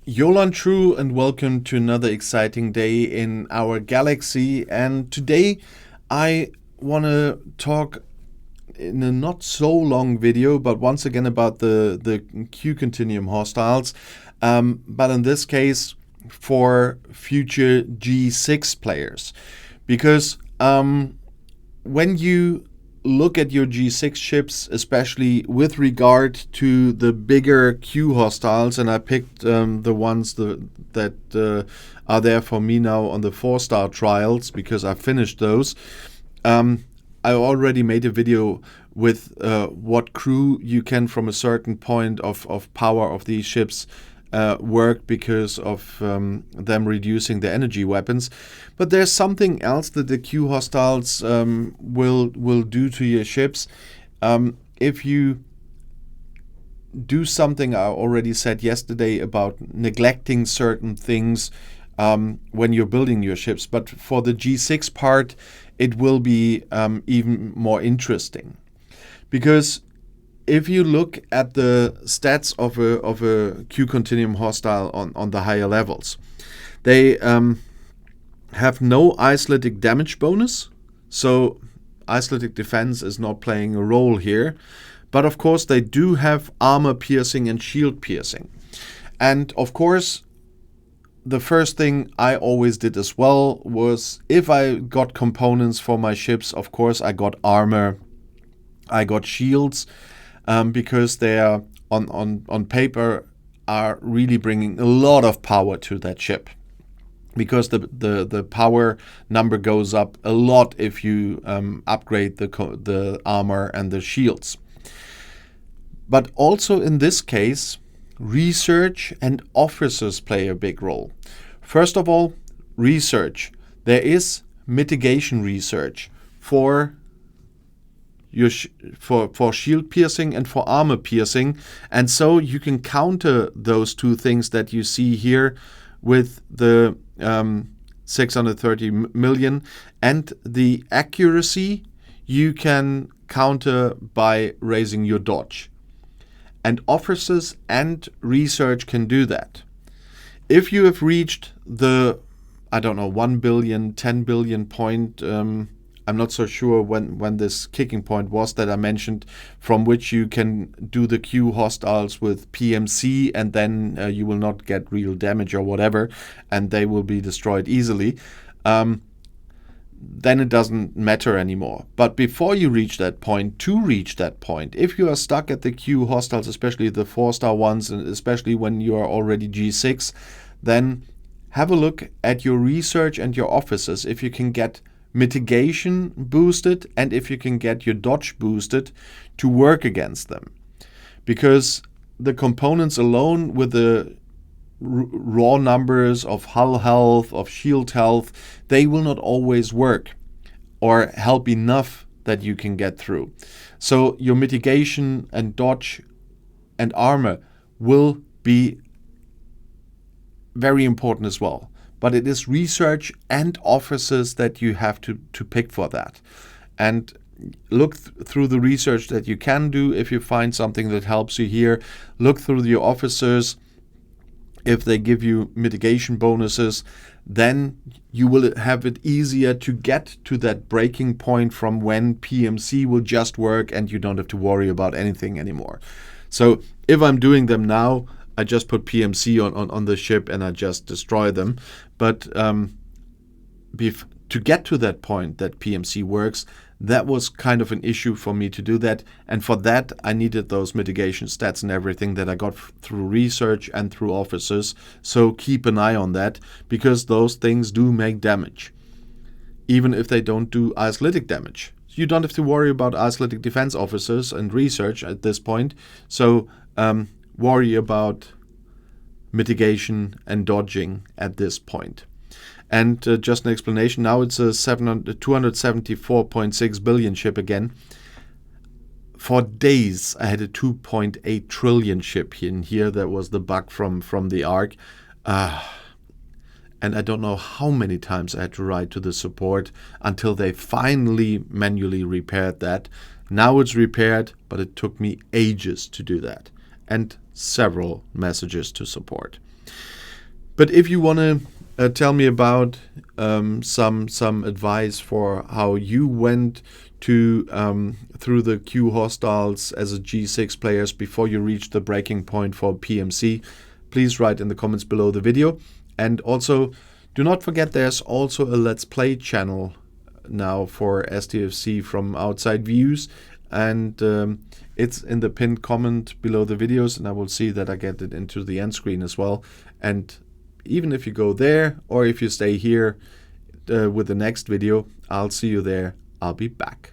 Yolan True, and welcome to another exciting day in our galaxy. And today I want to talk in a not so long video, but once again about the Q continuum hostiles, but in this case for future G6 players, because when you look at your G6 ships, especially with regard to the bigger Q hostiles, and I picked the ones that are there for me now on the 4-star trials because I finished those. I already made a video with what crew you can from a certain point of power of these ships work because of them reducing the energy weapons. But there's something else that the Q hostiles will do to your ships. If you do something I already said yesterday about neglecting certain things when you're building your ships, but for the G6 part it will be even more interesting, because if you look at the stats of a Q continuum hostile on the higher levels, they have no isolytic damage bonus, so isolytic defense is not playing a role here. But of course they do have armor piercing and shield piercing. And of course the first thing I always did as well was, if I got components for my ships, of course I got armor, I got shields, because they are on paper are really bringing a lot of power to that ship, because the power number goes up a lot if you upgrade the armor and the shields. But also in this case, research and officers play a big role. First of all, research. There is mitigation research for for shield piercing and for armor piercing, and so you can counter those two things that you see here with the 630 million, and the accuracy you can counter by raising your dodge, and officers and research can do that. If you have reached the 1 billion, 10 billion point, I'm not so sure when this kicking point was that I mentioned, from which you can do the Q hostiles with PMC, and then you will not get real damage or whatever, and they will be destroyed easily. Then it doesn't matter anymore. But before you reach that point, if you are stuck at the Q hostiles, especially the 4-star ones, and especially when you are already G6, then have a look at your research and your officers, if you can get mitigation boosted and if you can get your dodge boosted to work against them. Because the components alone with the raw numbers of hull health, of shield health, they will not always work or help enough that you can get through. So your mitigation and dodge and armor will be very important as well. But it is research and officers that you have to pick for that. And look through the research that you can do. If you find something that helps you here, look through your officers. If they give you mitigation bonuses, then you will have it easier to get to that breaking point from when PMC will just work and you don't have to worry about anything anymore. So if I'm doing them now, I just put PMC on the ship and I just destroy them. But to get to that point that PMC works, that was kind of an issue for me to do that. And for that, I needed those mitigation stats and everything that I got through research and through officers. So keep an eye on that, because those things do make damage, even if they don't do isolytic damage. You don't have to worry about isolytic defense officers and research at this point. So worry about mitigation and dodging at this point. And just an explanation, now it's a 274.6 billion ship again. For days I had a 2.8 trillion ship in here. That was the bug from the ARC. And I don't know how many times I had to write to the support until they finally manually repaired that. Now it's repaired, but it took me ages to do that. And several messages to support. But if you want to tell me about some advice for how you went to through the Q hostiles as a G6 players before you reach the breaking point for PMC, please write in the comments below the video. And also, do not forget there's also a Let's Play channel now for STFC from outside views, and it's in the pinned comment below the videos, and I will see that I get it into the end screen as well. And even if you go there, or if you stay here with the next video, I'll see you there. I'll be back.